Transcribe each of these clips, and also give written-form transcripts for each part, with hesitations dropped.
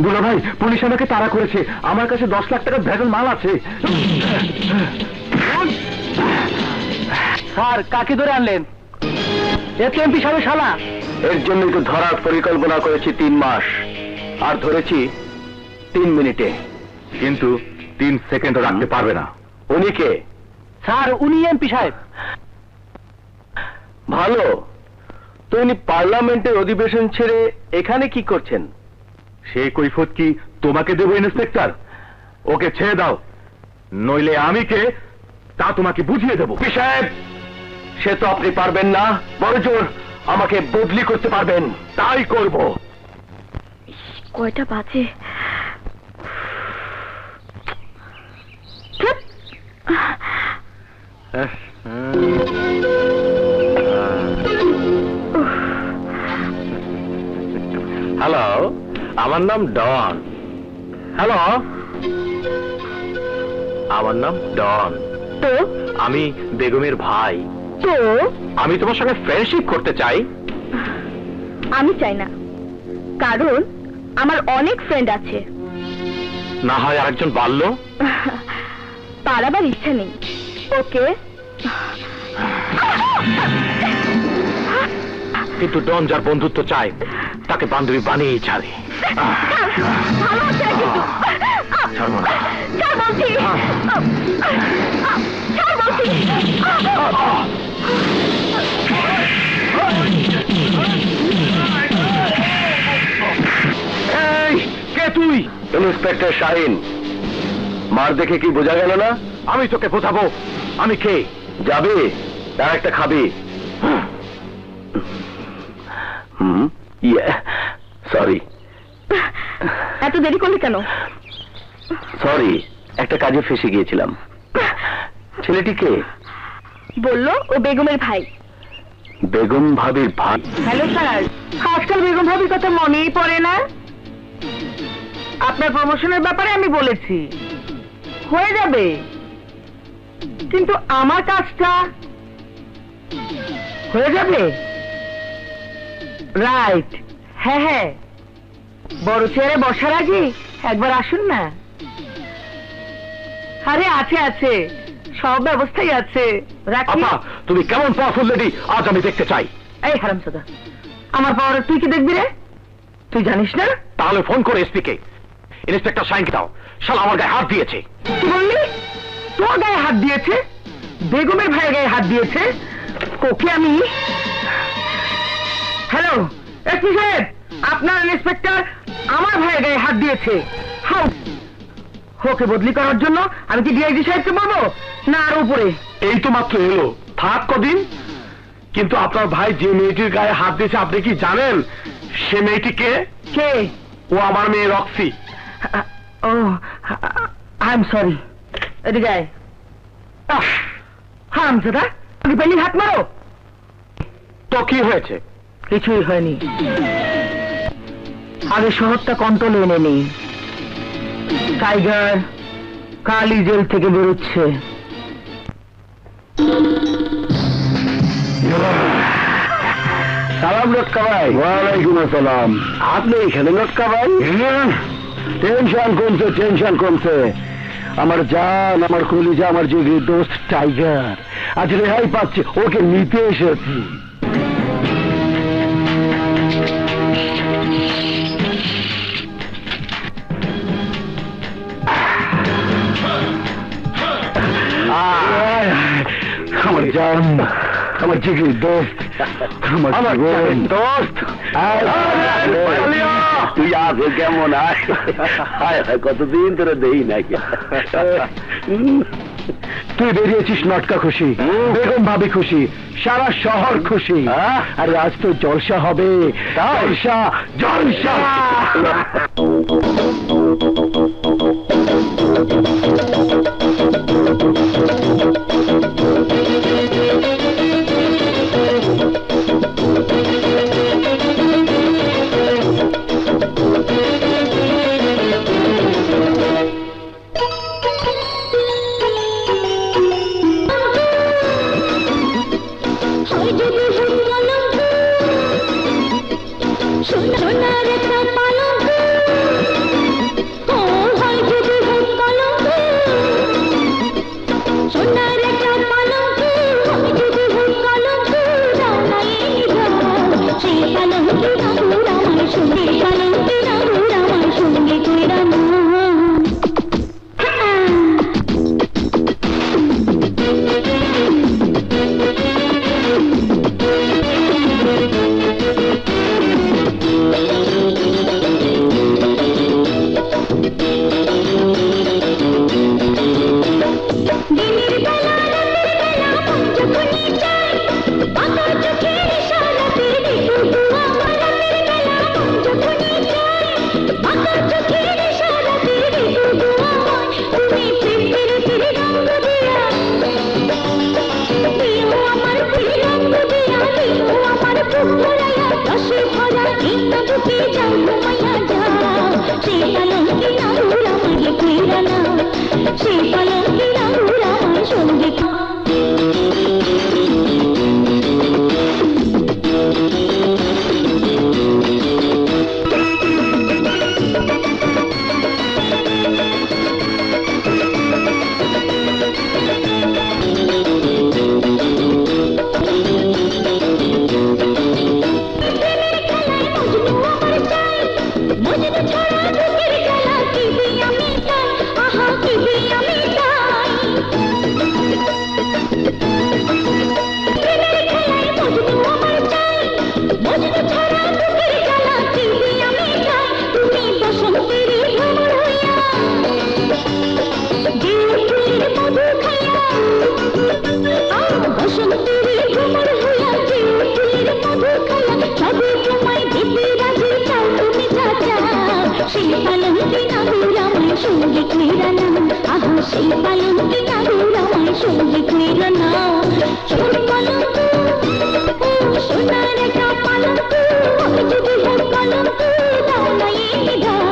দুলা ভাই, পুলিশ আমাকে তাড়া করেছে। আমার কাছে 10 লাখ টাকার ভেজাল মাল আছে। স্যার, কাকে ধরে আনলেন? এমপি সাহেব শালা। এর জন্যই তো ধরার পরিকল্পনা করেছি 3 মাস, আর ধরেছি 3 মিনিটে। কিন্তু 3 সেকেন্ডও রাখতে পারবে না। উনি কে? স্যার, উনি এমপি সাহেব। ভালো তো, উনি পার্লামেন্টের অধিবেশন ছেড়ে এখানে কি করছেন? সেই কৈফিয়ত কি তোমাকে দেব ইন্সপেক্টর? ওকে ছেড়ে দাও, নইলে আমি কে তা তোমাকে বুঝিয়ে দেব। সাহেব, সে তো আপনি পারবেন না, বড় জোর আমাকে বদলি করতে পারবেন। তাই করব। কয়টা বাজে? হ্যালো, আমার নাম ডন। হ্যালো, আমার নাম ডন। তো আমি বেগমের ভাই। তো আমি তোমার সঙ্গে ফ্রেন্ডশিপ করতে চাই। আমি চাই না, কারণ আমার অনেক ফ্রেন্ড আছে। না হয় আরেকজন বাড়লো। তার আবার ইচ্ছা নেই। ওকে, কিন্তু ডন যার বন্ধুত্ব চায় তাকে বান্ধবী বানিয়েই ছাড়ে। ভালো হচ্ছে না কিন্তু। ছাড়বো না। ছাড় বলছি। ছাড় বলছি। এই, কে তুই? ইন্সপেক্টর শাহিন। মার দেখে কি বোঝা গেল না? আমি তোকে বোঝাবো আমি কে। যাবি আর একটা খাবি? সরি। এত দেরি করলি কেন? সরি, একটা কাজে ফেসে গিয়েছিলাম। ছেলেটি কে? বললো ও বেগমের ভাই। বেগম ভাবির ভাই? হ্যালো স্যার, আজকাল বেগম ভাবির কথা মনেই পড়ে না। আপনার প্রমোশনের ব্যাপারে আমি বলেছি, হয়ে যাবে, কিন্তু আমার কাজটা হয়ে যাবে। রাইট, হ্যাঁ হ্যাঁ, বড় চেয়ারে বসার আগে একবার আসুন না। আরে আছে আছে, সব ব্যবস্থাই আছে। রাখি। তুমি কেমন পাওয়ারফুল লেডি আজ আমি দেখতে চাই। এই হারামজাদা, আমার পাওয়ার তুই কি দেখবি রে? তুই জানিস না? তাহলে ফোন করে এসপি কে, ইন্সপেক্টর শাহিনকে দাও। শালা আমার গায়ে হাত দিয়েছে। কি বললি? তোর গায়ে হাত দিয়েছে? বেগমের ভাইয়ের গায়ে হাত দিয়েছে? ওকে আমি। হ্যালো এসপি সাহেব, আপনার ইন্সপেক্টর আমার ভাইয়ের গায়ে হাত দিয়েছে। হাউ, ওকে বদলি করার জন্য আমি কি ডিআইজি সাহেবকে বলবো না আর উপরে? এই তো মাত্র এলো, থাক কদিন। কিন্তু আপনার ভাই যে মেয়েটির গায়ে হাত দিয়েছে আপনি কি জানেন সে মেয়েটি কে? কে? ও আমার মেয়ে রক্সি। ও, আই এম সরি। এদিকে আয়। হারামজাদা, তুমি পেলি হাত মারো। তো কি হয়েছে? কিছুই হয়নি, আগে শহরটা কন্ট্রোলে এনে নি। টাইগার কালি জেল থেকে বেরোচ্ছে। সালাম লটকা ভাই। ওয়ালাইকুম আসসালাম। আপনি এখানে লটকা ভাই? টেনশন কমছে, টেনশন কমছে। আমার জান, আমার কলিজা, আমার যে দোস্ত টাইগার আজ রেহাই পাচ্ছে, ওকে নিতে এসেছি। আমার জান, আমার জিগির দোস্ত, আমার দোস্ত। তুই আজ কেমন? আয় কতদিন ধরে দেই নাকি। তুই বেরিয়েছিস নটকা খুশি, বেগম ভাবি খুশি, সারা শহর খুশি। আরে আজ তো জলসা হবে, জলসা জলসা। সোনার একটা পালঙ্ক পালঙ্কি নাগর আমার সঙ্গে পালঙ্কি নাগর আমার সঙ্গে কইরা না দিনের বেলা রাতের বেলা মন যখনই চায় বাঁকা চোখের ইশারাতে দেখো গো আমার রাতের বেলা মন যখনই চায় বাঁকা চোখের ইশারাতে দেখো গো আমার তুমি প্রেমের রঙ দিয়া দিও আমার রঙ দিয়া দিও আমার বুক ভরাইয়া রসে ভরা এই বুকে যাও ঘুমাইয়া যাও সেই পালঙ্কি নাগর আমাকে কইরা না সেই পালঙ্কি নাগর আমার সঙ্গে মজনু ছড়া বুকের খেলা কি আমি তাই আহা কি আমি তাই প্রেমের খেলায় মজনু আমার চাই মজনু ছড়া বুকের খেলা কি আমি তাই তুমি বসন্তের ভ্রমর হইয়া যে ফুলের মধু খাইয়া বসন্তের ভ্রমর হইয়া যে ফুলের মধু খাইয়া সবে তোমায় দিতে রাজি চাও তুমি যা চাও সেই পালঙ্কি নাগর আমার সঙ্গে কইরা না আহা সেই পালঙ্কি নাগর আমার সঙ্গে কইরা না সোনার পালঙ্ক ও সোনার একটা পালঙ্ক আমি যদি হোক পালঙ্ক দাও না এই দাও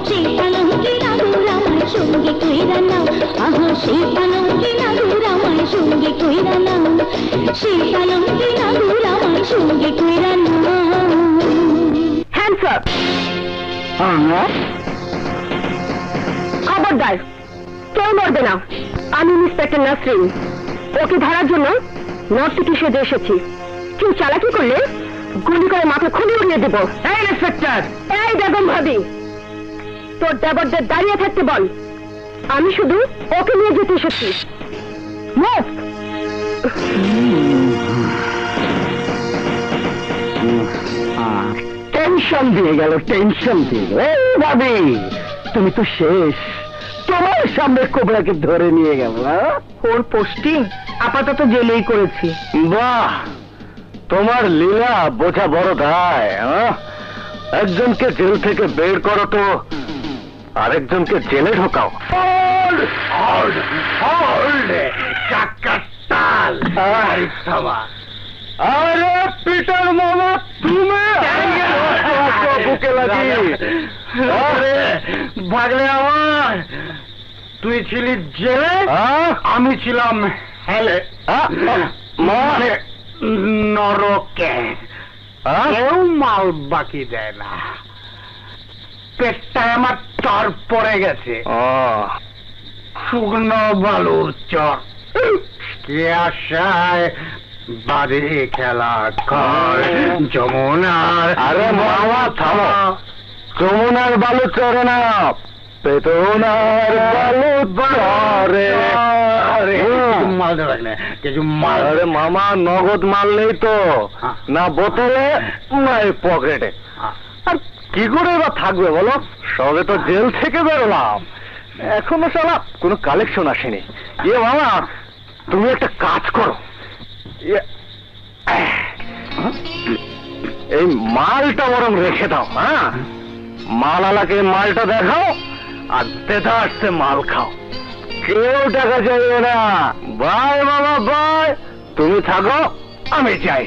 সেই পালঙ্কি নাগর আমার সঙ্গে কইরা না আহা সেই পালঙ্কি নাগর আমার সঙ্গে কইরা না সেই পালঙ্কি নাগর আমার সঙ্গে কইরা না হ্যান্ডস আপ খবরদার কেউ মরবে না আমি ইন্সপেক্টর নাসরিন ওকে ধরার জন্য নর্থ সিটি সেজে এসেছি কেউ চালাকি করলে গুলি করে মাথা খুলে উড়িয়ে দেবো এই ইন্সপেক্টর এই বেগম ভাবি তোর দেবরদের দাঁড়িয়ে থাকতে বল আমি শুধু ওকে নিয়ে যেতে এসেছি মুভ টেনশন দিয়ে গেল টেনশন দিয়ে গেল এই ভাবি তুমি তো শেষ তোমার সামনে কোবরাকে ধরে নিয়ে গেল ওর পোস্টিং আপাতত জেলেই করেছি বাহ তোমার লীলা বোঝা বড় দায় একজনকে জেল থেকে বের করো তো আরেকজনকে জেলে ঢোকাও আরে পিটার মামা তুমি বুকে লাগি ভাগলে আমার তুই ছিলি জেলে আমি ছিলাম হেলে মানে নরকে কেউ মাল বাকি দেয় না পেটটা আমার চর পড়ে গেছে শুকনো বালুর চর কে আশায় বাড়ি খেলা কর যমুনার আরে মামা থামো যমুনার বালু চরে না পেতনার বালু চরে মাল দেবে না কিছু মাল আরে মামা নগদ মারলেই তো না বোতলে না পকেটে আর কি করে এবার থাকবে বলো সবে তো জেল থেকে বেরোলাম এখনো শালা কোনো কালেকশন আসেনি ইয়ে মামা তুমি একটা কাজ করো এই মালটা বরং রেখে দাও হ্যাঁ মালালাকে মালটা দেখাও আর দেদা আসতে মাল খাও কেউ টাকা চাইবে না বাই মামা বাই তুমি থাকো আমি চাই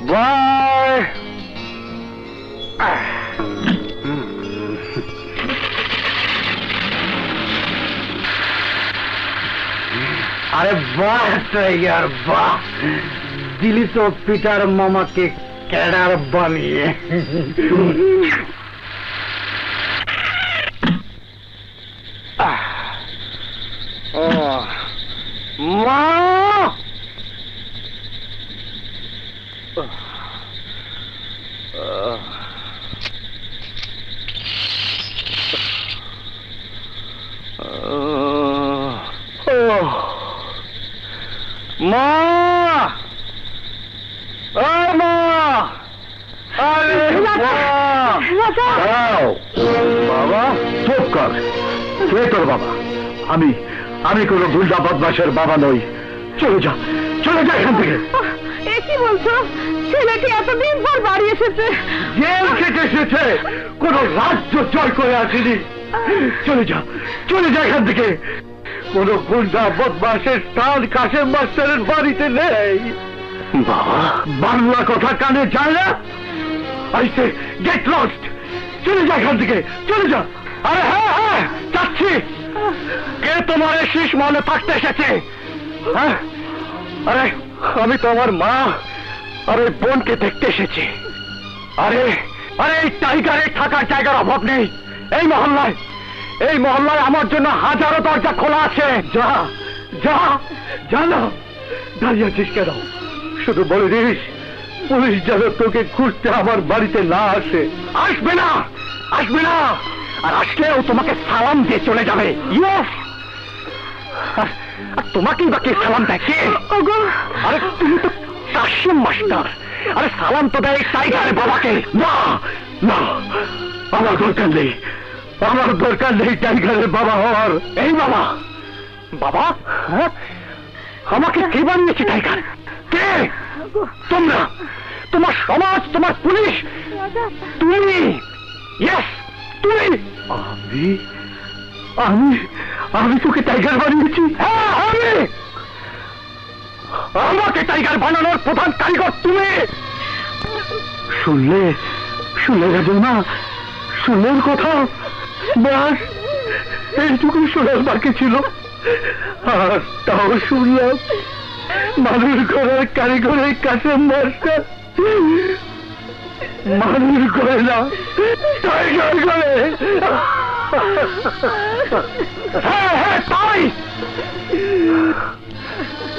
বাই আরে বাহ টাইগার বাহ দিলি তো পিটার মামাকে ক্যাডার বানিয়ে মা মা, মা, আরে দাঁড়াও। বাবা, চুপ কর। কে তোর বাবা? আমি কোনো গুন্ডা বদমাশের বাবা নই। চলে যা, চলে যা এখান থেকে। এ কি বলছো? ছেলেটি এতদিন পর বাড়ি এসেছে। জেল খেটে এসেছে, কোন রাজ্য জয় করে আসেনি। চলে যা, চলে যা এখান থেকে। কোন গুন্ডা বদমাশের স্থান কাশেম মাস্টারের বাড়িতে নেই। বাবা, বাংলা কথা কানে যায় না? আইসে গেট লস্ট। চলে যা এখান থেকে, চলে যা। আরে হ্যাঁ হ্যাঁ, যাচ্ছি। কে তোমার শীষ মনে থাকতে এসেছে? হ্যাঁ, আরে আমি তো আমার মা আর ওই বোনকে দেখতে এসেছি। আরে আরে এই টাইগারের থাকার জায়গার অভাব নেই এই মহল্লায়। এই মহল্লায় আমার জন্য হাজারো দরজা খোলা আছে। যা যা, জানো দাঁড়িয়ে আছিস কেন? শুধু বলে দিস পুলিশ যেন তোকে খুঁজতে আমার বাড়িতে না আসে। আসবে না, আসবে না। আর আসলেও তোমাকে সালাম দিয়ে চলে যাবে। ইয়েস। আর তোমাকেই বা কে সালাম দেয়? কে? আরে তুমি তো কাশেম মাস্টার। আরে সালাম তো দেয় টাইগারের বাবাকে। না না, আমার দরকার নেই, আমার দরকার নেই টাইগারের বাবা হওয়ার। এই বাবা, বাবা, হ্যাঁ? আমাকে কে বানিয়েছে টাইগার? কে? তোমরা, তোমার সমাজ, তোমার পুলিশ, তুমি। ইয়েস, তুমি। আমি আমি তোকে টাইগার বানিয়েছি? হ্যাঁ, আমাকে টাইগার বানানোর প্রধান কারিগর তুমি। শুনলে রাজমা, শুনলেন কথা? ব্যাস এইটুকু শোনার বাকি ছিল। আর তাও শুনলাম মানুষ গড়ার কারিগরের কাশেম মাস্টার মানুষ গড়ে না, টাইগার গড়ে। হ্যাঁ হ্যাঁ, তাই।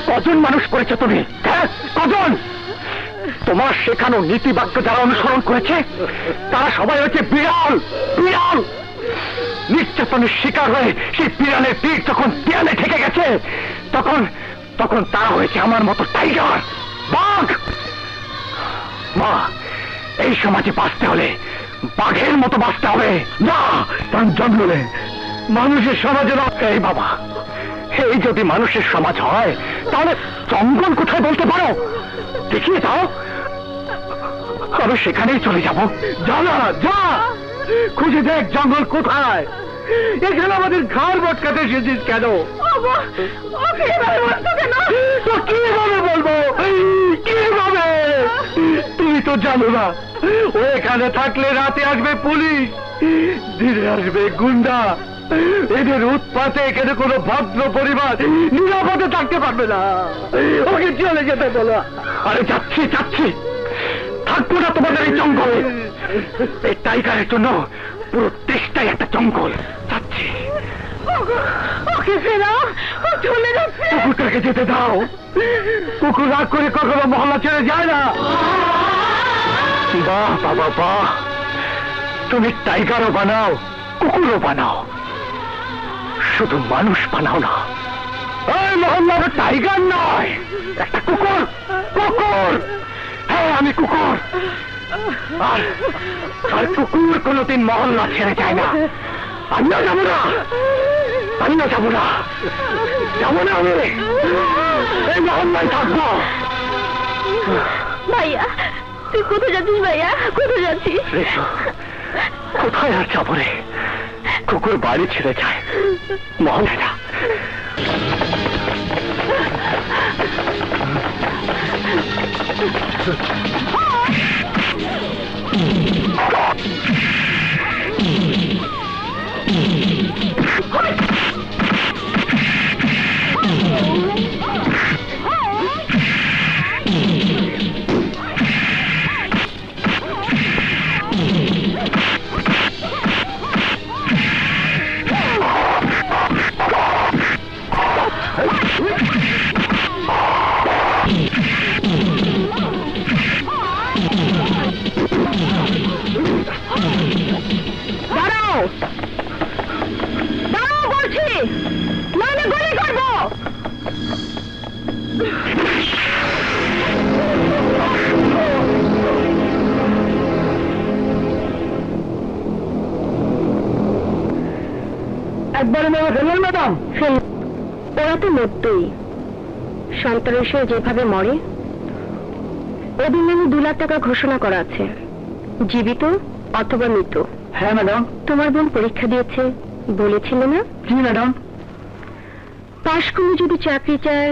কজন মানুষ করেছে তুমি? হ্যাঁ, কজন? তোমার শেখানো নীতি বাক্য যারা অনুসরণ করেছে তারা সবাই হচ্ছে বিড়াল। বিড়াল নির্যাতনের শিকার হয়ে সেই বিড়ালের পিঠ যখন দেয়ালে ঠেকে গেছে তখন তখন তারা হয়েছে আমার মতো টাইগার, বাঘ। মা, এই সমাজে বাঁচতে হলে বাঘের মতো বাঁচতে হবে। না, তার জন্মলে মানুষের সমাজে না। এই বাবা, এই যদি মানুষের সমাজ হয় তাহলে জঙ্গল কোথায় বলতে পারো? দেখিয়ে দাও, আমি সেখানেই চলে যাব। যা না, যা খুঁজে দেখ জঙ্গল কোথায়। এখানে আমাদের ঘাড় বটকাতে এসেছিস কেন? তো কিভাবে বলবো? কিভাবে? তুমি তো জানো না ও এখানে থাকলে রাতে আসবে পুলিশ, দিনে আসবে গুন্ডা। এদের উৎপাতে এখানে কোনো ভদ্র পরিবার নিরাপদে থাকতে পারবে না। ওকে চলে যেতে বলো। আরে যাচ্ছি যাচ্ছি, থাকবো না তোমাদের এই জঙ্গলে। এই টাইগারের জন্য পুরো দেশটাই একটা জঙ্গল। যাচ্ছি। ওকে ফেরাও, ও চলে যাচ্ছে। কুকুরটাকে যেতে দাও। কুকুর রাগ করে কখনো মহল্লা ছেড়ে যায় না। বাহ বাবা বাহ, তুমি টাইগারও বানাও, কুকুরও বানাও, শুধু মানুষ বানাও না। এই মহল্লার টাইগার নয়, একটা কুকুর। কুকুর, হ্যাঁ আমি কুকুর। আর কুকুর কোনদিন মহল্লা ছেড়ে যায় না। আমিও যাবো না, আমিও যাবো না, যাবো না। আমি এই মহল্লায় থাকবো। ভাইয়া, তুই কোথায় যাচ্ছিস? ভাইয়া, কোথায় যাচ্ছিস? কোথায় আর যাবো রে? কুকুর বাড়ি ছেড়ে যায়, মহল্লায় না। দাঁড়াও, দাঁড়াও বলছি, নাহলে গুলি করবো। একবারে নেওয়া ফেললেন ম্যাডাম? ওরা তো মরতই। সন্ত্রাসে যেভাবে মরে, ওদের নামে 2 লাখ টাকা ঘোষণা করা আছে, জীবিত অথবা মৃত। হ্যাঁ ম্যাডাম। তোমার বোন পরীক্ষা দিয়েছে বলেছিল না? জি ম্যাডাম। পাশ করে যদি চাকরি চায়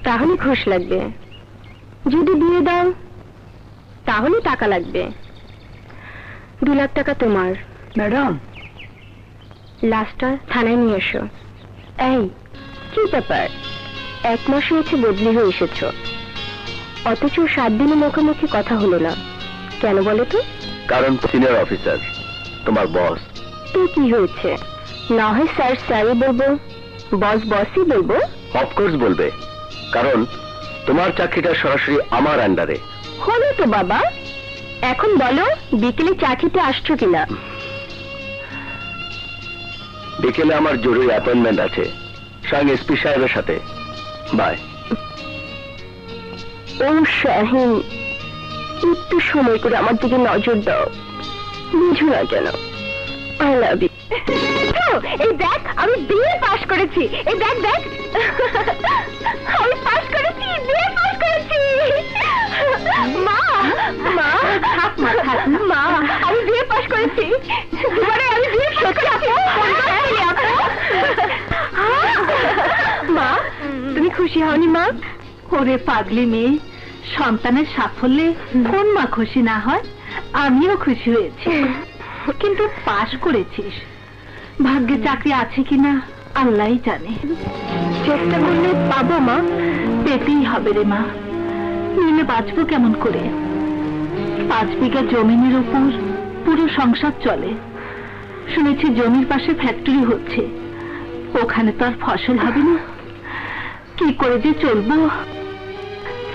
তাহলে ঘুষ লাগবে, যদি দিয়ে দাও তাহলে টাকা লাগবে। 2 লাখ টাকা তোমার। ম্যাডাম, লাশটা থানায় নিয়ে এসো। এই, কি ব্যাপার? 1 মাস হয়েছে বদলি হয়ে এসেছ, অথচ 7 দিনে মুখোমুখি কথা হলো না, কেন বলো তো? কারণ সিনিয়র অফিসার, তোমার বস। তো কি হয়েছে? না হয় স্যার স্যারই বলবো, বস বসই বলবো। অফকোর্স বলবে, কারণ তোমার চাকরিটা সরাসরি আমার আন্ডারে। হলো তো বাবা, এখন বলো বিকেলে চা খেতে আসছো কিনা? বিকেলে আমার জরুরি অ্যাপয়েন্টমেন্ট আছে স্বয়ং এসপি সাহেবের সাথে। বাই। ও শাহিন, একটু সময় করে আমার দিকে নজর দাও, বুঝো না কেন? I love you. এই দেখ, আমি বিএ পাস করেছি। এই দেখ দেখ, আমি পাস করেছি, বিএ পাস করেছি। মা, মা, মা, আমি বিএ পাস করেছি। মানে আমি বিএ পাস করেছি। মা, তুমি খুশি হওনি মা? ওরে পাগলি মেয়ে, সন্তানের সাফল্যে কোন মা খুশি না হয়? আমিও খুশি হয়েছি, কিন্তু পাশ করেছিস, ভাগ্যে চাকরি আছে কিনা আল্লাহই জানে। চেষ্টা করলে পাবো মা। পেতেই হবে রে মা, নিলে বাঁচবো কেমন করে? 5 বিঘা জমিনের উপর পুরো সংসার চলে। শুনেছি জমির পাশে ফ্যাক্টরি হচ্ছে, ওখানে তো আর ফসল হবে না, কি করে যে চলবো?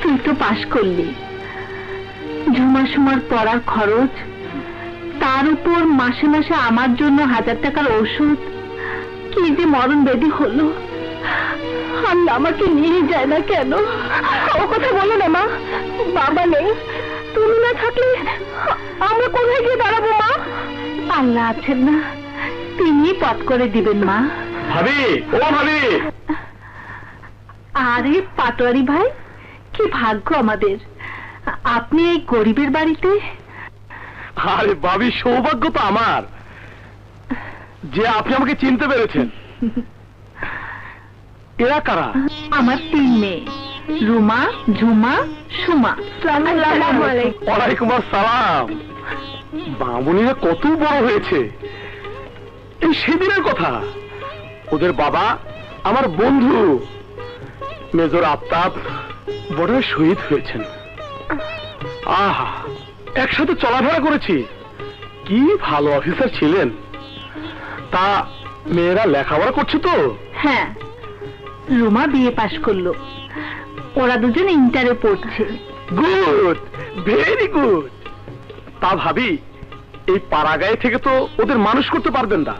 তুই তো পাশ করলি, ঝুমা সুমার পড়ার খরচ, তার উপর মাসে মাসে আমার জন্য 1000 টাকার ওষুধ, কি যে মরণ ব্যাধি হলো। আল্লাহ আমাকে নিয়ে যায় না কেন? ও কথা বলো না মা, বাবা নেই, তুমি না থাকলে আমরা কোথায় গিয়ে দাঁড়াবো মা? আল্লাহ আছেন না, তিনি পথ করে দিবেন মা। ভাবি, ও ভাবি। আরে পাটোয়ারি ভাই, কি ভাগ্য আমাদের, আপনি এই গরিবের বাড়িতে। আরে ভাবি, সৌভাগ্য তো আমার যে আপনি আমাকে চিনতে পেরেছেন। এরা কারা? আমার 3 মেয়ে, রুমা, ঝুমা, সুমা। আসসালামু আলাইকুম। ওয়ালাইকুম আসসালাম। মামুনিরা কত বড় হয়েছে, এই সেদিনের কথা। ওদের বাবা আমার বন্ধু মেজর আফতাব বড় শহীদ হয়েছেন। আহা, একসাথে চলাফেরা করেছি, কি ভালো অফিসার ছিলেন। তা মেয়েরা লেখাপড়া করছে তো? হ্যাঁ, রুমা বিএ পাশ করলো, ওরা দুজন ইন্টারে পড়ছে। Good, very good. তা ভাবি, এই পাড়াগাঁয়ে থেকে তো ওদের মানুষ করতে পারবেন না,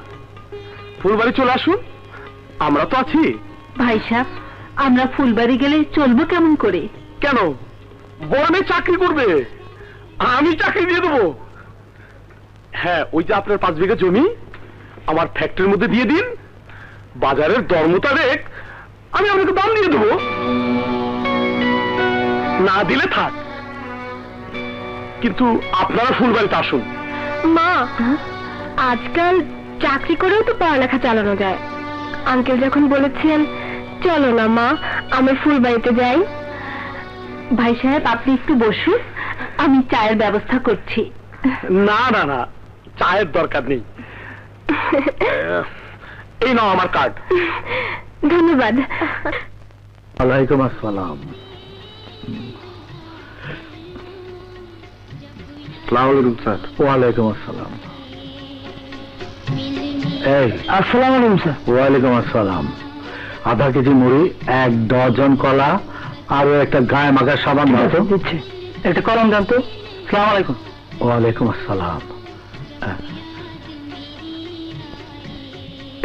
ফুলবাড়ি চলে আসুন, আমরা তো আছি। ভাই সাহেব, আমরা ফুলবাড়ি গেলে চলবো কেমন করে? কেন, বড় মেয়ে চাকরি করবে, আমি চাকরি দিয়ে দেবো। হ্যাঁ, ওই যে আপনার 5 বিঘা জমি আমার ফ্যাক্টরির মধ্যে দিয়ে দিন, বাজারের দর মোতাবেক আমি আপনাকে দাম দিয়ে দেবো। না দিলে থাক, কিন্তু আপনারা ফুলবাড়িতে আসুন। মা, আজকাল চাকরি করেও তো পড়ালেখা চালানো যায়। আঙ্কেল যখন বলেছেন চলো না মা, আমি ফুলবাড়িতে যাই। ভাই সাহেব, আপনি একটু বসুন, আমি চায়ের ব্যবস্থা করছি। না না না, চায়ের দরকার নেই। এই নাও আমার কার্ড। ধন্যবাদ। ওয়ালাইকুম আসসালাম। আসসালামু স্যার। ওয়ালাইকুম আসসালাম। এই, আসসালামু আলাইকুম স্যার। ওয়ালাইকুম আসসালাম। আধা কেজি মুড়ি, 1 ডজন কলা, আরো একটা গায়ে মাখার সাবান দাও তো। দিচ্ছি, একটা কলম দাও তো। আসসালামু আলাইকুম। ওয়ালাইকুম আসসালাম।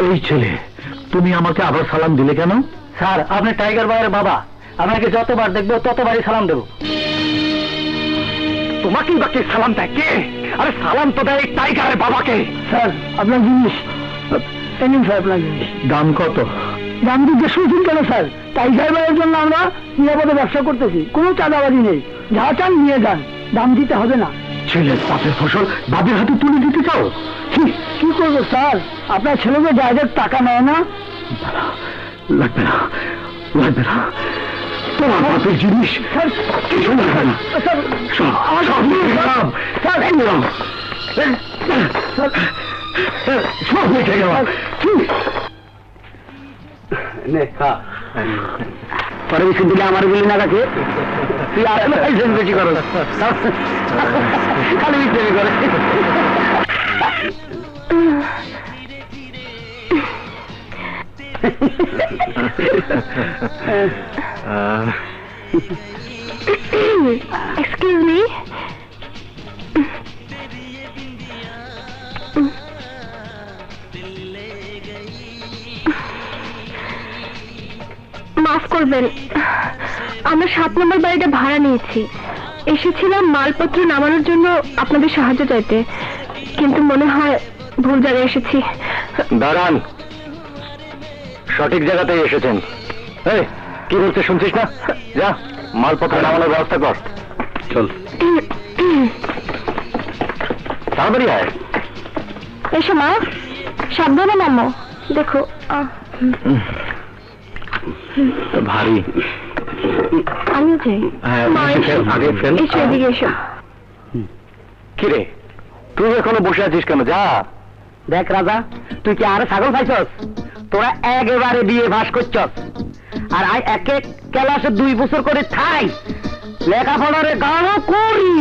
এই ছেলে, তুমি আমাকে আবার সালাম দিলে কেন? স্যার, আপনি টাইগার ভাইয়ের বাবা, আপনাকে যতবার দেখবো ততবারই সালাম দেবো। তোমাকেই বাকি সালাম দেয় কে? আরে সালাম তো দেয় টাইগারের বাবাকে। স্যার, আপনার জিনিস স্যার, আপনার জিনিস দাম কত? দাম জিজ্ঞেস করছেন কেন স্যার? টাইগার ভাইয়ের জন্য আমরা নিরাপদে ব্যবসা করতেছি, কোনো চাঁদাবাজি নেই। যা চান নিয়ে যান, দাম দিতে হবে না। ছেলের পাপের ফসল বাবার হাতে তুলে দিতে চাও? কি করবো স্যার, আপনার ছেলেকে ডাইরেক্ট টাকা নেয় না। লাগবে না, লাগবে না, তোমার বাপের জিনিস কিছু লাগবে না। সব মিটে গেলাম। পরে বেশি দিলে আমার গুলি না রাখে, তুই আসলে বেশি করো, খালি বিক্রি করে। এক্সকিউজ মি, মাফ করবেন, আমরা 7 নম্বর বাড়িটা ভাড়া নিয়েছি। এসেছিলাম মালপত্র নামানোর জন্য আপনাদের সাহায্য চাইতে, কিন্তু মনে হয় ভুল জায়গায় এসেছি। দাঁড়ান, সঠিক জায়গাতেই এসেছেন। এই, কি বলছে শুনছিস না? যা মালপত্র নামানোর ব্যবস্থা কর। চল তাড়াতাড়ি আয়। এসো মা, সাবধানে নামো। দেখো ভারী। আমিও যাই। মা, আগে ফেল। এসো এদিকে এসো। কিরে, তুই এখনো বসে আছিস কেন? যা। দেখ রাজা, তুই কি আরে ছাগল খাইছস? তোরা একেবারে বিয়ে ভাস করছস, আর আই এক এক ক্লাসে 2 বছর করে থাই লেখাপড়ারে গানও করি,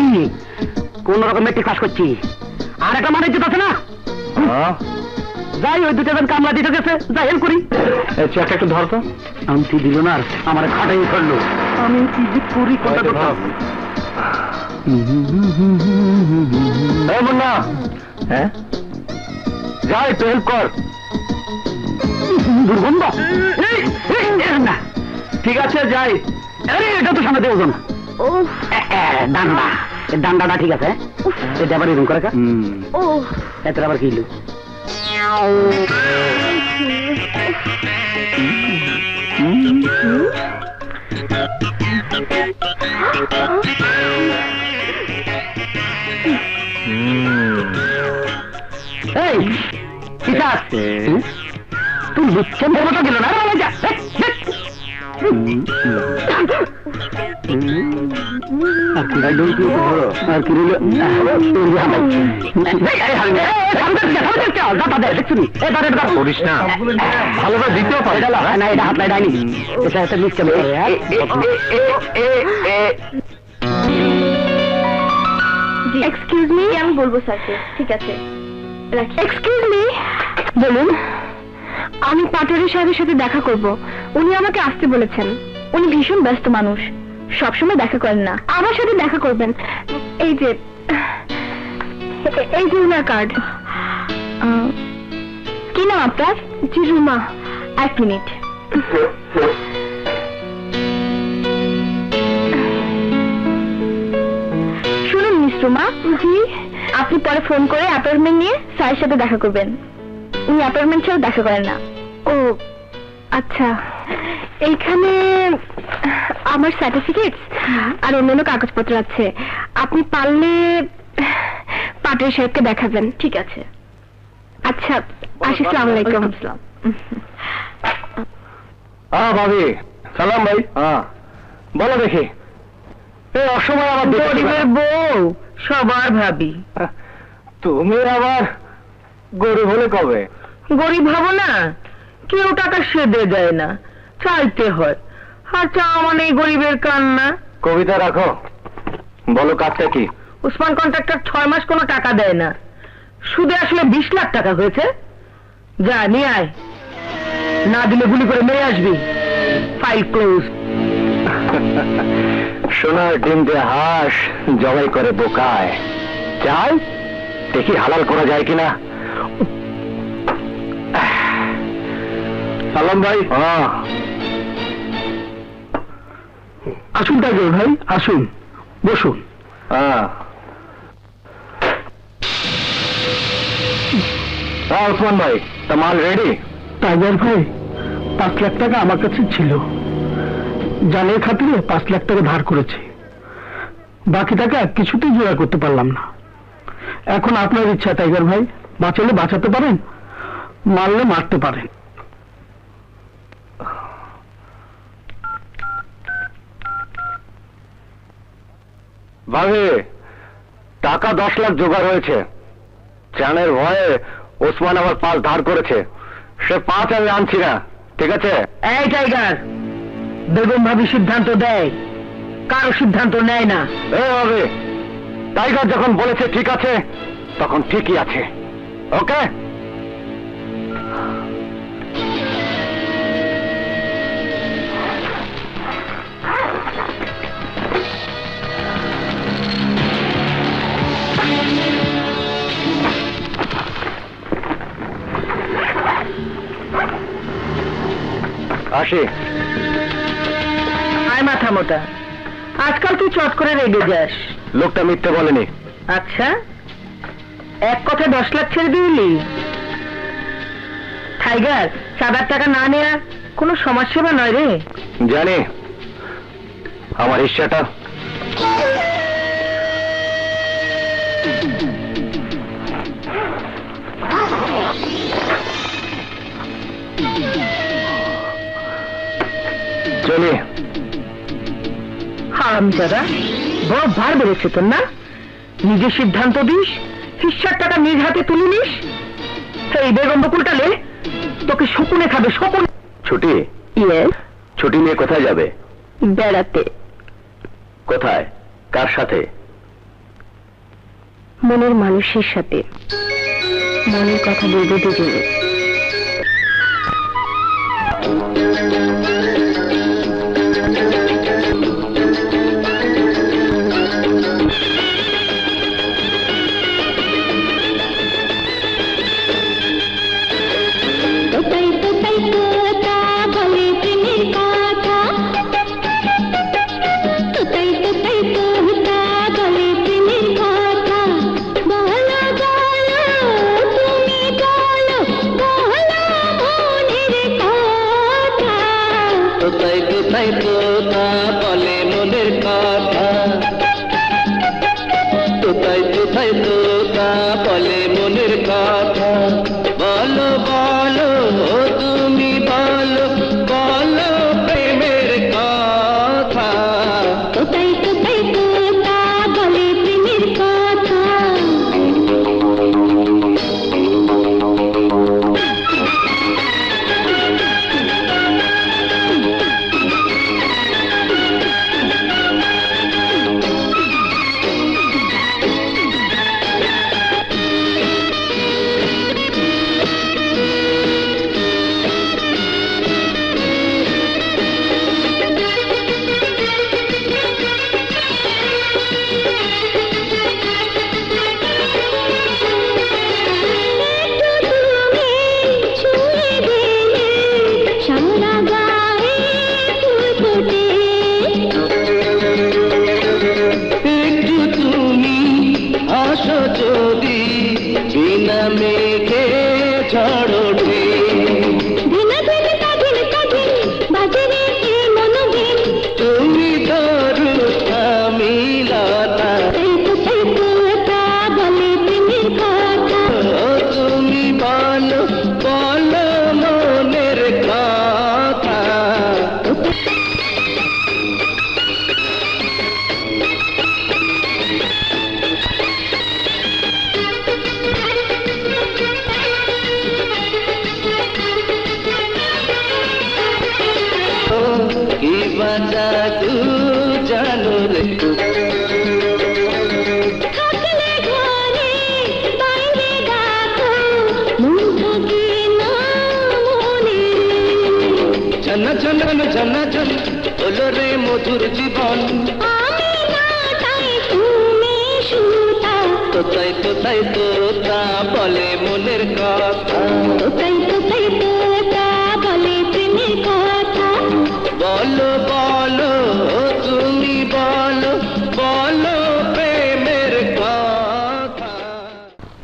কোন রকম মেট্রিক পাস করছি। আর একটা মানে যেত আছে না, যাই ওই 2টা জন কামলা দিতে গেছে, যাই হেল্প করি। চেকটা একটু ধর তো। আনতি দিল না, আর আমার খাটাই ফেললো। আমি কি যে করি কথা কথা। মুন্না, হ্যাঁ যাই একটু হেল্প কর। দুর্গন্ধ। না ঠিক আছে যাই। আরে এটা তো সামনে দেবো না। ডান্ডা, ডান্ডাটা ঠিক আছে, এটা আবার এরকম করে। এত আবার কি এই কিসাস তুই বুঝছেন মতো গেল না। ভালোভাবে দিতেও পারে না, এটা হাত লাই ডাইনি। এটা একটা মিস কেন? এক্সকিউজ মি, আমি বলবো স্যারকে। ঠিক আছে, এক্সকিউজ মি, বলুন। আমি পাটোয়ারি সাহেবের সাথে দেখা করব, উনি আমাকে আসতে বলেছেন। উনি ভীষণ ব্যস্ত মানুষ, সবসময় দেখা করেন না। আমার সাথে দেখা করবেন। এই যে উনার কার্ড। কি নাম আপনার? জি রুমা। 1 মিনিট। শুনুন মিস রুমা। জি, আপনি পরে ফোন করে অ্যাপয়েন্টমেন্ট নিয়ে স্যারের সাথে দেখা করবেন। উনি অ্যাপয়েন্টমেন্ট ছাড়াও দেখা করেন না। ও আচ্ছা, এইখানে আমার সার্টিফিকেট আর অন্যান্য কাগজপত্র আছে। আপনি পারলে পাটোয়ারি সাহেবকে দেখাবেন। ঠিক আছে। আচ্ছা, আসি। আসসালামু আলাইকুম। ভাবি সালাম। ভাই বলো দেখি, এই অসময় আমার গরিবের বউ সবার ভাবি, তুমি আবার গরিব হলে কবে? গরিব হবো না, কেউ টাকা সেদে দেয় না, চাইতে হয়। আর চাওয়া মানে গরিবের কান্না। কবিতা রাখো, বলো কাজটা কি? উসমান কন্ট্রাক্টর 6 মাস কোনো টাকা দেয় না, সুদে আসলে 20 লাখ টাকা হয়েছে। যা নিয়ে আয়, না দিলে গুলি করে মেরে আসবি। File close. সোনার ডিম দিয়ে হাঁস জবাই করে বোকায় চাই দেখি হালাল করা যায় কিনা। সালাম ভাই। আসুন টাইগার ভাই, আসুন, বসুন। ওসমান ভাই, তা মাল রেডি? টাইগার ভাই, 5 লাখ টাকা আমার কাছে ছিল, জানের খাতিরে 5 লাখ টাকা ধার করেছি, বাকি টাকা কিছুতেই জোগাড় করতে পারলাম না। এখন আপনার ইচ্ছা টাইগার ভাই, বাঁচালে বাঁচাতে পারেন, মারলে মারতে পারেন। ভাবে টাকা 10 লাখ জোগাড় হয়েছে, জানের ভয়ে ওসমান আবার 5 ধার করেছে, সে 5 আমি আনছি না, ঠিক আছে? এই টাইগার, বেগম ভাবি সিদ্ধান্ত দেয়, কারো সিদ্ধান্ত নেয় না। হবে, টাইগার যখন বলেছে ঠিক আছে, তখন ঠিকই আছে। ওকে? আসি। আয় মাথা মোটা, আজকাল তুই চট করে রেগে যাস। লোকটা মিথ্যে বলেনি। আচ্ছা, এক কথায় 10 লাখ ছেড়ে দিলি? টাইগার, চাঁদার টাকা না নেওয়া কোনো সমাজসেবা নয় রে। জানি, আমার ইচ্ছাটা চলি। হারামজাদা, বড় ভার বেড়েছে তোর না? নিজে সিদ্ধান্ত দিস, হিস্সার টাকা নিজ হাতে তুলে নিস। এই বেগম বকুলটালে তোকে শকুনে খাবে, শকুনে। ছুটি? ছুটি নিয়ে কোথায় যাবে? বেড়াতে। কোথায়, কার সাথে? মনের মানুষের সাথে, মনের কথা বলবো দুজনে। মধুর জীবন। আমি না তাই তুমি সুতা, তোতাই তোতাই তোতা বলে মনের কথা। তোতাই তোতাই তোতা বলে প্রেমের কথা। বলো বলো তুমি বলো, বলো প্রেমের কথা।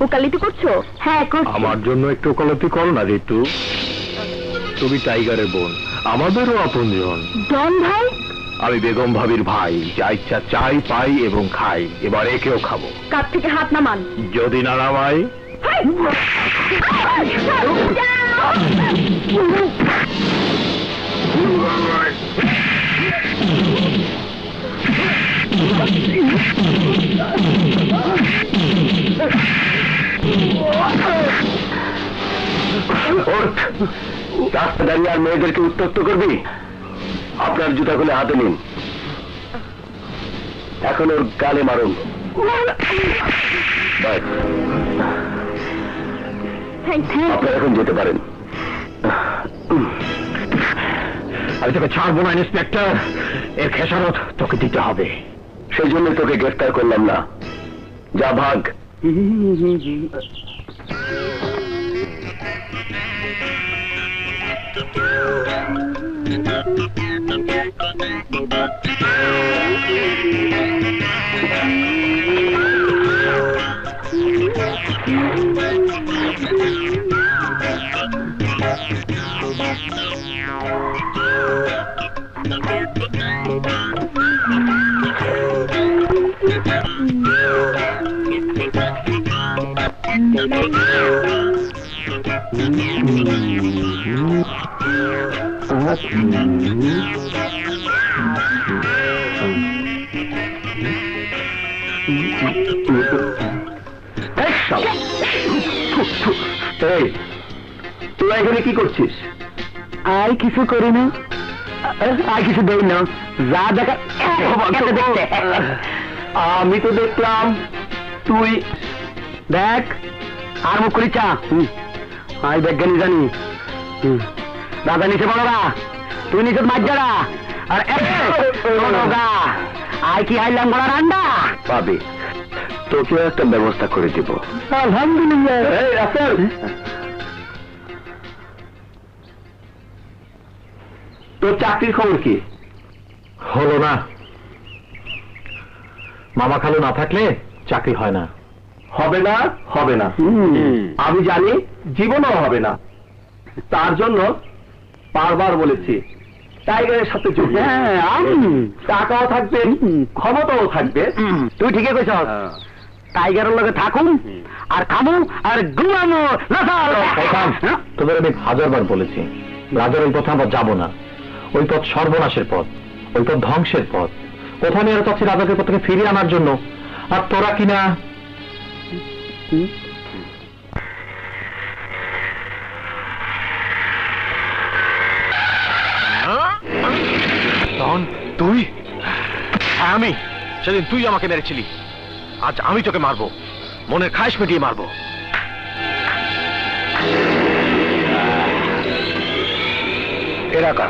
ওকালতি করছো? হ্যাঁ করছি। আমার জন্য একটু ওকালতি করো না ঋতু। তুমি টাইগারের বোন, আমাদেরও আপনজন। ডন ভাই? আমি বেগম ভাবির ভাই, যা ইচ্ছা চাই পাই এবং খাই। এবার একেও খাবো। কাপ থেকে হাত নামান। যদি না নামাই? রাস্তা দাঁড়িয়ে আর মেয়েদেরকে উত্তক্ত করবি? আপনার জুতা খুলে হাতে নিন, এখন ওর গালে মারুন। আপনারা এখন যেতে পারেন। আমি তোকে ছাড়বো না ইন্সপেক্টর, এর খেসারত তোকে দিতে হবে। সেই জন্য তোকে গ্রেফতার করলাম না। যা ভাগ। তুই এখানে কি করছিস? আর কিছু করি না, আর কিছু দেই না, যা দেখা। আমি তো দেখলাম তুই দেখ আর মুখ করি চা। আই বিজ্ঞানী জানি। দাদা নিচে বড়রা, তুই নিচে মাঝারা। আর আয় কি হাইলাম বড় রান্না পাবি, তোকে একটা ব্যবস্থা করে দিব। আলহামদুলিল্লাহ। তোর চাকরির খবর কি হলো? না, মামা খালু না থাকলে চাকরি হয় না। হবে না, হবে না। আমি জানি, জীবনও হবে না। তার জন্য বারবার বলেছি টাইগারের সাথে যোগ দিতে। টাকাও থাকবে, ক্ষমতাও থাকবে। তুই ঠিকই কইছ। টাইগারের লগে থাকুন আর খামু আর ঘুমামু। তোদের আমি 1000 বার বলেছি, রাজার ওই পথে আমরা যাবো না। ওই পথ সর্বনাশের পথ, ওই পথ ধ্বংসের পথ। কোথাও নিয়ে চাচ্ছি রাজাকে পথ থেকে ফিরিয়ে আনার জন্য। আর তোরা কিনা তুই? আমি সেদিন তুই আমাকে মেরেছিলি, আজ আমি তোকে মারবো, মনের খায়েশ মিটিয়ে মারবো। এলাকা